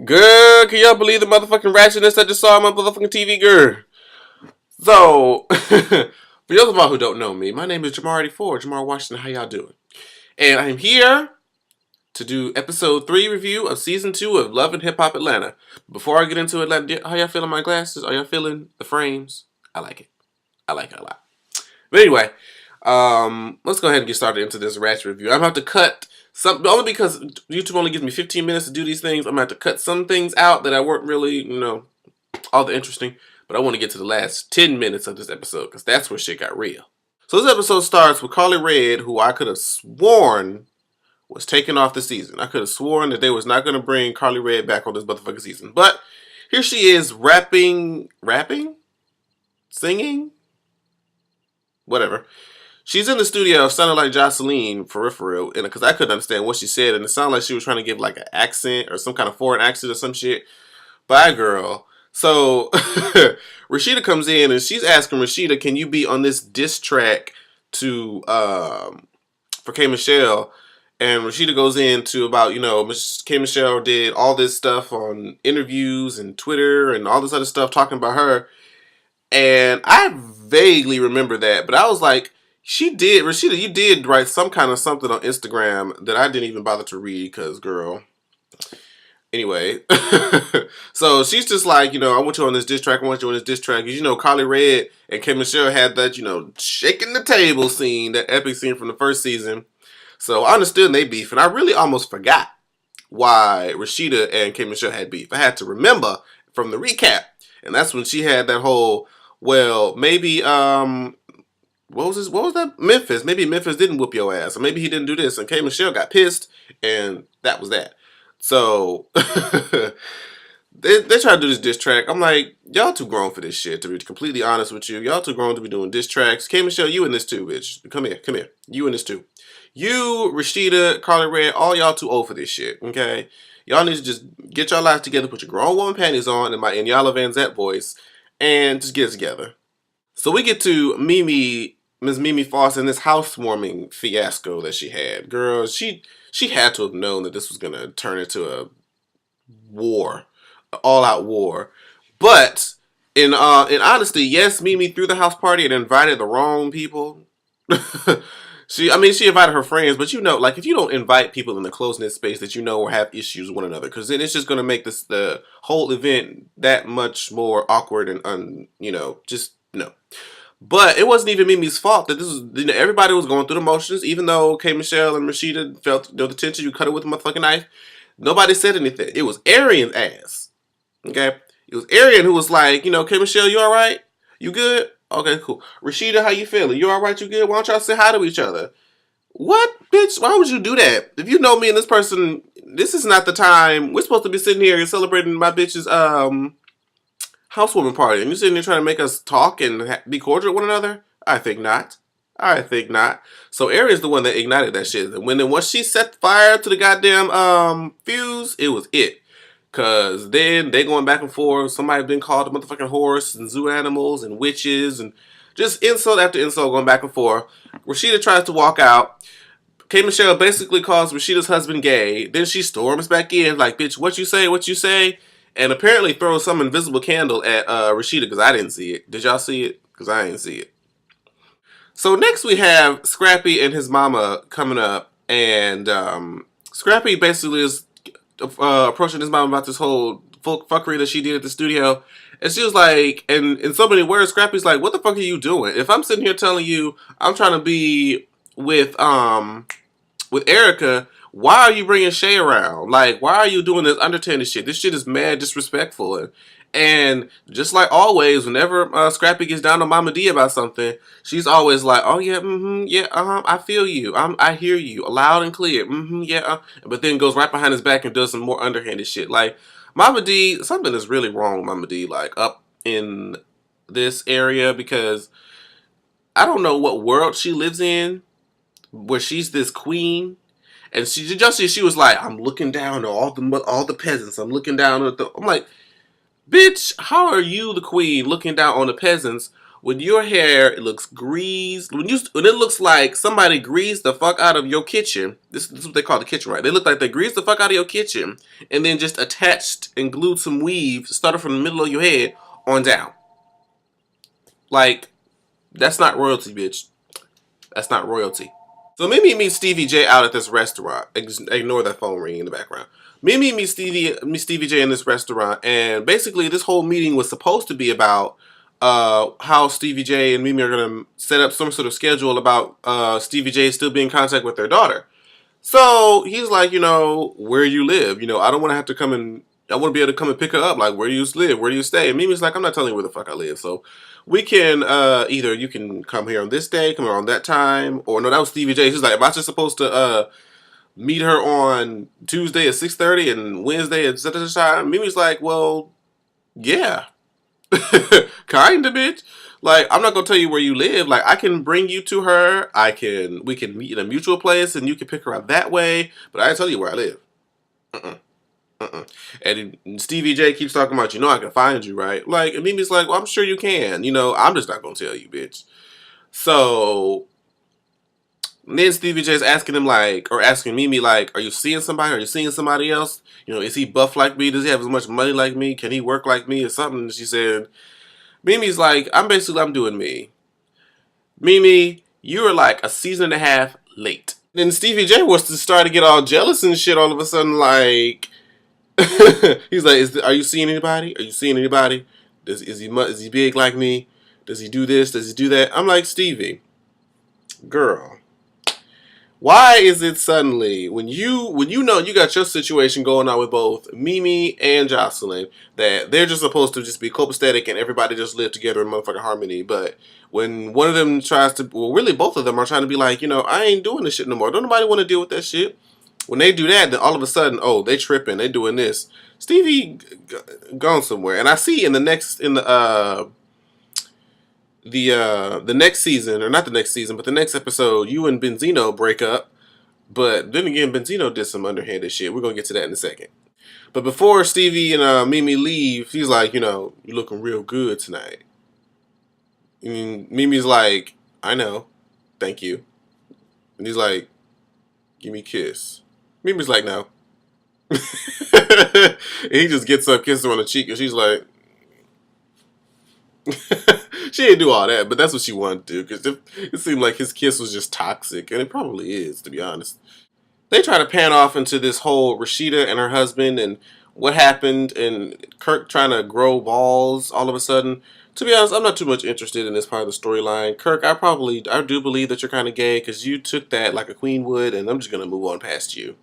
Girl, can y'all believe the motherfucking ratchetness I just saw on my motherfucking TV, girl? So, for those of y'all who don't know me, my name is Jamar84, Jamar Washington. How y'all doing? And I'm here to do episode 3 review of season 2 of Love and Hip Hop Atlanta. Before I get into it, how y'all feeling my glasses? Are y'all feeling the frames? I like it. I like it a lot. But anyway, let's go ahead and get started into this ratchet review. I'm gonna have to cut some, only because YouTube only gives me 15 minutes to do these things. I'm gonna have to cut some things out that I weren't really, all that interesting. But I want to get to the last 10 minutes of this episode because that's where shit got real. So this episode starts with Carly Red, who I could have sworn was taken off the season. I could have sworn that they was not gonna bring Carly Red back on this motherfucking season. But here she is rapping, singing, whatever. She's in the studio sounding like Jocelyn for real, and because I couldn't understand what she said, and it sounded like she was trying to give like an accent or some kind of foreign accent or some shit. Bye, girl. So Rashida comes in and she's asking Rashida, "Can you be on this diss track to for K Michelle?" And Rashida goes into about K Michelle did all this stuff on interviews and Twitter and all this other stuff talking about her, and I vaguely remember that, but I was like, Rashida, you did write some kind of something on Instagram that I didn't even bother to read because, girl. Anyway, so she's just like, I want you on this diss track, I want you on this diss track. Because, Carly Red and K Michelle had that, shaking the table scene, that epic scene from the first season. So I understood they beef, and I really almost forgot why Rashida and K Michelle had beef. I had to remember from the recap, and that's when she had that whole, well, maybe, what was that? Memphis. Maybe Memphis didn't whoop your ass, or maybe he didn't do this, and K Michelle got pissed, and that was that. So they try to do this diss track. I'm like, y'all too grown for this shit, to be completely honest with you. Y'all too grown to be doing diss tracks. K Michelle, you in this too, bitch. Come here. You in this too. You, Rashida, Carly Red, all y'all too old for this shit, okay? Y'all need to just get y'all lives together, put your grown woman panties on in my Inyala Van Zant voice, and just get it together. So we get to Miss Mimi Foss, and this housewarming fiasco that she had. Girl, she had to have known that this was going to turn into a war, an all-out war. But in honesty, yes, Mimi threw the house party and invited the wrong people. She invited her friends, but if you don't invite people in the close-knit space that will have issues with one another, because then it's just going to make the whole event that much more awkward and just no. But it wasn't even Mimi's fault that this was, everybody was going through the motions, even though K Michelle and Rashida felt the tension, you cut it with a motherfucking knife. Nobody said anything. It was Arian's ass. Okay? It was Arian who was like, K Michelle, you alright? You good? Okay, cool. Rashida, how you feeling? You alright? You good? Why don't y'all say hi to each other? What? Bitch, why would you do that? If you know me and this person, this is not the time. We're supposed to be sitting here and celebrating my bitch's, housewarming party, and you sitting there trying to make us talk and be cordial with one another? I think not. So Arian's the one that ignited that shit. And once she set fire to the goddamn fuse, it was it. Cause then they going back and forth. Somebody been called a motherfucking horse and zoo animals and witches and just insult after insult going back and forth. Rashida tries to walk out. K Michelle basically calls Rashida's husband gay. Then she storms back in like, bitch, what you say? And apparently throws some invisible candle at Rashida because I didn't see it. Did y'all see it? Because I didn't see it. So next we have Scrappy and his mama coming up. And Scrappy basically is approaching his mama about this whole fuckery that she did at the studio. And she was like, and in so many words, Scrappy's like, what the fuck are you doing? If I'm sitting here telling you I'm trying to be with Erica, why are you bringing Shay around? Like, why are you doing this undertaker shit? This shit is mad disrespectful. And just like always, whenever Scrappy gets down on Mama D about something, she's always like, oh yeah, I feel you. I hear you loud and clear. But then goes right behind his back and does some more underhanded shit. Like, Mama D, something is really wrong with Mama D, like, up in this area, because I don't know what world she lives in where she's this queen. And she was like, I'm looking down on all the peasants. I'm looking down at I'm like, bitch, how are you the queen looking down on the peasants when your hair looks greased, when it looks like somebody greased the fuck out of your kitchen. This is what they call the kitchen, right? They look like they greased the fuck out of your kitchen and then just attached and glued some weave, started from the middle of your head on down. Like, that's not royalty, bitch. That's not royalty. So Mimi meets Stevie J out at this restaurant. Ignore that phone ringing in the background. Mimi meets Stevie J in this restaurant, and basically this whole meeting was supposed to be about how Stevie J and Mimi are gonna set up some sort of schedule about Stevie J still being in contact with their daughter. So he's like, where you live. I don't want to have to come and I want to be able to come and pick her up. Like, where do you live? Where do you stay? And Mimi's like, I'm not telling you where the fuck I live. So we can either you can come here on this day, come here on that time, or no, that was Stevie J. She's like, am I just supposed to meet her on Tuesday at 6:30 and Wednesday at such a time? Mimi's like, well, yeah, kinda, bitch. Like, I'm not gonna tell you where you live. Like, I can bring you to her. We can meet in a mutual place, and you can pick her up that way. But I ain't tell you where I live. Uh-uh. Uh-uh. And Stevie J keeps talking about, I can find you, right? Like, and Mimi's like, well, I'm sure you can. I'm just not gonna tell you, bitch. So then Stevie J's asking him or asking Mimi are you seeing somebody? Are you seeing somebody else? Is he buff like me? Does he have as much money like me? Can he work like me or something? And she said, Mimi's like, I'm doing me. Mimi, you are like a season and a half late. Then Stevie J wants to start to get all jealous and shit all of a sudden, like, he's like, are you seeing anybody? Are you seeing anybody? Is he big like me? Does he do this? Does he do that? I'm like, Stevie, girl, why is it suddenly when you know you got your situation going on with both Mimi and Jocelyn that they're just supposed to just be copacetic and everybody just live together in motherfucking harmony, but when one of them tries to, well, really both of them are trying to be like, I ain't doing this shit no more. Don't nobody want to deal with that shit. When they do that, then all of a sudden, oh, they tripping, they doing this. Stevie gone somewhere, and I see in the next the next season, or not the next season, but the next episode, you and Benzino break up. But then again, Benzino did some underhanded shit. We're gonna get to that in a second. But before Stevie and Mimi leave, he's like, you're looking real good tonight. And Mimi's like, I know, thank you. And he's like, give me a kiss. Mimi's like, no. And he just gets up, kisses her on the cheek, and she's like, she didn't do all that, but that's what she wanted to do, because it seemed like his kiss was just toxic, and it probably is, to be honest. They try to pan off into this whole Rashida and her husband and what happened, and Kirk trying to grow balls all of a sudden. To be honest, I'm not too much interested in this part of the storyline. Kirk, I do believe that you're kind of gay because you took that like a queen would, and I'm just going to move on past you.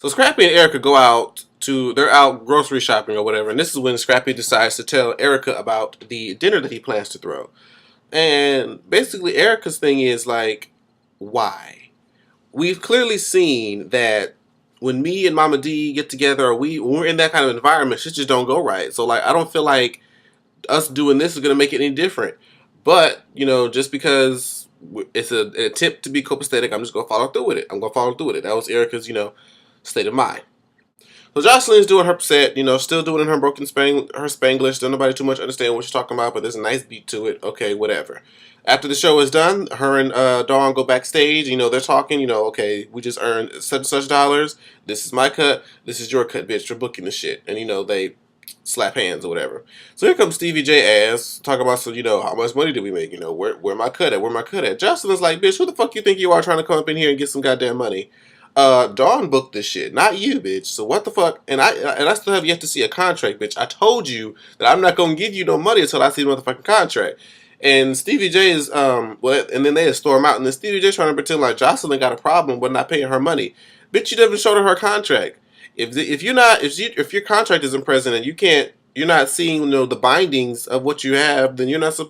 So Scrappy and Erica they're out grocery shopping or whatever, and this is when Scrappy decides to tell Erica about the dinner that he plans to throw. And basically Erica's thing is like, why? We've clearly seen that when me and Mama D get together, or when we're in that kind of environment, shit just don't go right. So like, I don't feel like us doing this is going to make it any different. But, just because it's an attempt to be copacetic, I'm just going to follow through with it. I'm going to follow through with it. That was Erica's, state of mind. So Jocelyn's doing her set, still doing in her her Spanglish. Don't nobody too much understand what she's talking about, but there's a nice beat to it. Okay, whatever. After the show is done, her and Dawn go backstage. They're talking. Okay, we just earned such and such dollars. This is my cut. This is your cut, bitch. You're booking the shit. And they slap hands or whatever. So here comes Stevie J ass talking about, so how much money did we make? Where my cut at? Where my cut at? Jocelyn's like, bitch, who the fuck you think you are trying to come up in here and get some goddamn money? Dawn booked this shit, not you, bitch. So what the fuck? And I still have yet to see a contract, bitch. I told you that I'm not gonna give you no money until I see the motherfucking contract. And Stevie J is and then they storm out, and then Stevie J trying to pretend like Jocelyn got a problem with not paying her money. Bitch, you never showed her contract. If your contract isn't present and you're not seeing the bindings of what you have, then you're not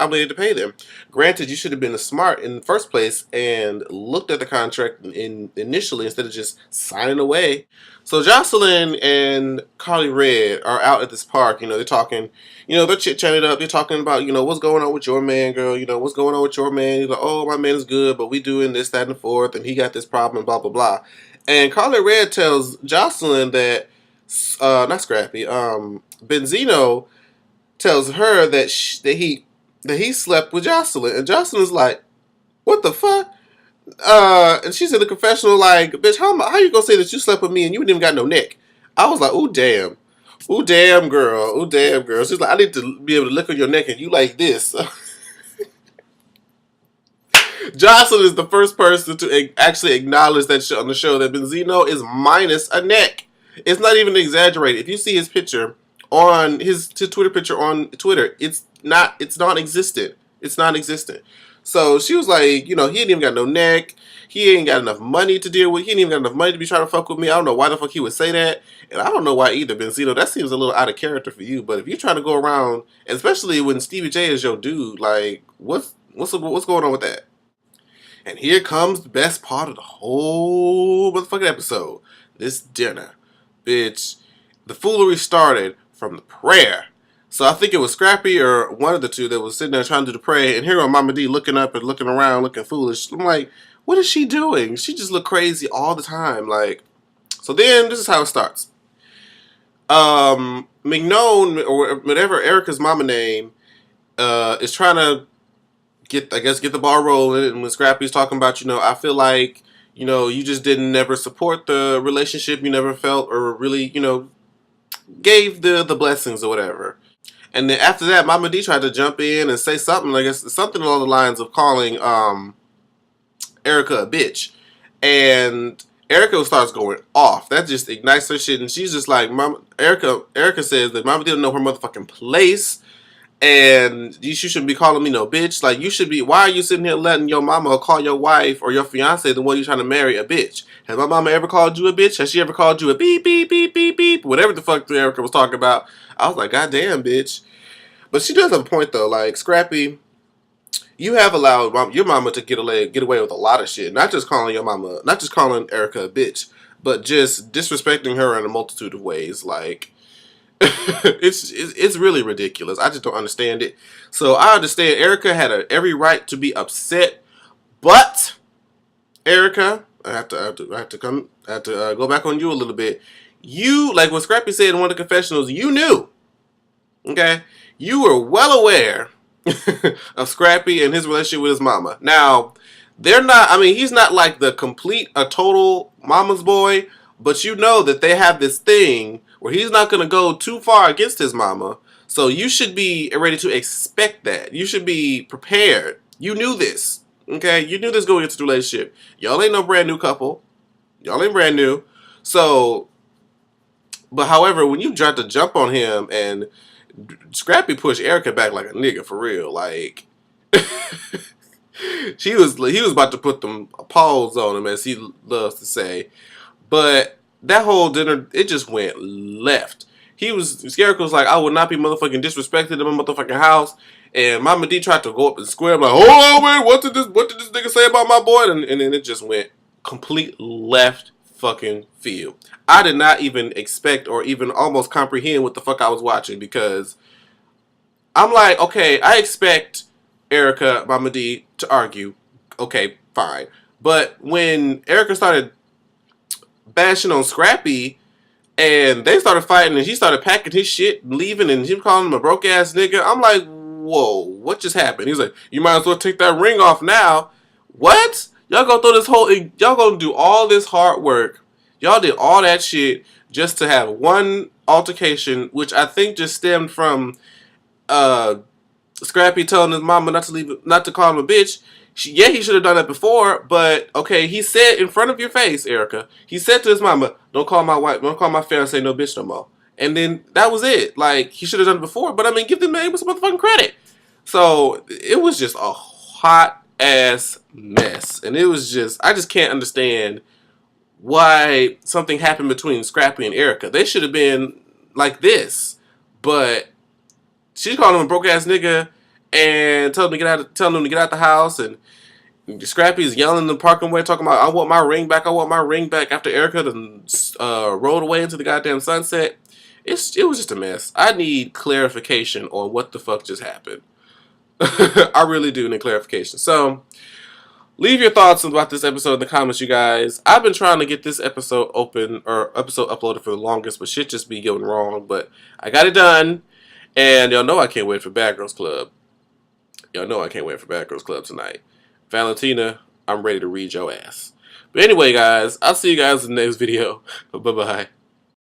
obligated to pay them. Granted, you should have been smart in the first place and looked at the contract initially instead of just signing away. So Jocelyn and Carly Red are out at this park. They're talking. They're chit-chatting up. They're talking about what's going on with your man, girl. What's going on with your man. He's like, oh, my man is good, but we doing this, that, and the fourth, and he got this problem, blah blah blah. And Carly Red tells Jocelyn that, not Scrappy, Benzino tells her that that he slept with Jocelyn. And Jocelyn's like, what the fuck? And she's in the confessional like, bitch, how you gonna say that you slept with me and you didn't even got no neck? I was like, ooh, damn. Ooh, damn, girl. Ooh, damn, girl. She's like, I need to be able to look on your neck and you like this. Jocelyn is the first person to actually acknowledge that shit on the show that Benzino is minus a neck. It's not even exaggerated. If you see his picture on his Twitter picture on Twitter, it's non-existent. It's non-existent. So she was like, you know, he ain't even got no neck. He ain't got enough money to deal with. He ain't even got enough money to be trying to fuck with me. I don't know why the fuck he would say that. And I don't know why either, Benzino. That seems a little out of character for you. But if you're trying to go around, especially when Stevie J is your dude, like, what's going on with that? And here comes the best part of the whole motherfucking episode. This dinner. Bitch, the foolery started from the prayer. So I think it was Scrappy or one of the two that was sitting there trying to do the prayer. And here on Mama D looking up and looking around, looking foolish. I'm like, what is she doing? She just look crazy all the time. Like, so then this is how it starts. McKnown, or whatever Erica's mama name, is trying to get the ball rolling. And when Scrappy's talking about, you know, I feel like, you know, you just didn't never support the relationship. You never felt or really, you know, gave the blessings or whatever. And then after that, Mama D tried to jump in and say something, I guess something along the lines of calling Erica a bitch. And Erica starts going off. That just ignites her shit. And she's just like, Erica says that Mama D don't know her motherfucking place. And you shouldn't be calling me no bitch. Like, you should be, why are you sitting here letting your mama call your wife or your fiance, the one you're trying to marry, a bitch? Has my mama ever called you a bitch? Has she ever called you a beep, beep, beep, beep, beep? Whatever the fuck Erica was talking about. I was like, God damn, bitch. But she does have a point, though. Like, Scrappy, you have allowed your mama to get away with a lot of shit. Not just calling Erica a bitch, but just disrespecting her in a multitude of ways. Like, it's really ridiculous. I just don't understand it. So I understand Erica had every right to be upset, but Erica, I have to go back on you a little bit. You, like what Scrappy said in one of the confessionals, you knew, okay? You were well aware of Scrappy and his relationship with his mama. Now, he's not like the complete, a total mama's boy, but you know that they have this thing where he's not going to go too far against his mama. So you should be ready to expect that. You should be prepared. You knew this. Okay? You knew this going into the relationship. Y'all ain't no brand new couple. Y'all ain't brand new. So, but however, when you tried to jump on him and Scrappy pushed Erica back like a nigga for real, like he was about to put them paws on him, as he loves to say. But that whole dinner, it just went left. Scarecrow was like, I would not be motherfucking disrespected in my motherfucking house. And Mama D tried to go up and square. I'm like, hold on, man, what did this nigga say about my boy? And then it just went complete left fucking field. I did not even expect or even almost comprehend what the fuck I was watching, because I'm like, okay, I expect Erica, Mama D to argue. Okay, fine. But when Erica started bashing on Scrappy and they started fighting and he started packing his shit and leaving and him calling him a broke ass nigga, I'm like, whoa, what just happened? He's like, you might as well take that ring off now. What? Y'all gonna do all this hard work. Y'all did all that shit just to have one altercation, which I think just stemmed from Scrappy telling his mama not to call him a bitch. He should have done that before, but okay, he said in front of your face, Erica, he said to his mama, don't call my fiance no bitch no more. And then that was it. Like, he should have done it before, but I mean, give the man some motherfucking credit. So, it was just a hot ass mess. And it was just, I just can't understand why something happened between Scrappy and Erica. They should have been like this, but she's calling him a broke ass nigga and telling him to get out the house, and Scrappy's yelling in the parking lot talking about, I want my ring back, after Erica rolled away into the goddamn sunset. It was just a mess. I need clarification on what the fuck just happened. I really do need clarification. So, leave your thoughts about this episode in the comments, you guys. I've been trying to get this episode uploaded for the longest, but shit just be going wrong. But I got it done, and y'all know I can't wait for Bad Girls Club. Y'all know I can't wait for Bad Girls Club tonight. Valentina, I'm ready to read your ass. But anyway, guys, I'll see you guys in the next video. Bye-bye.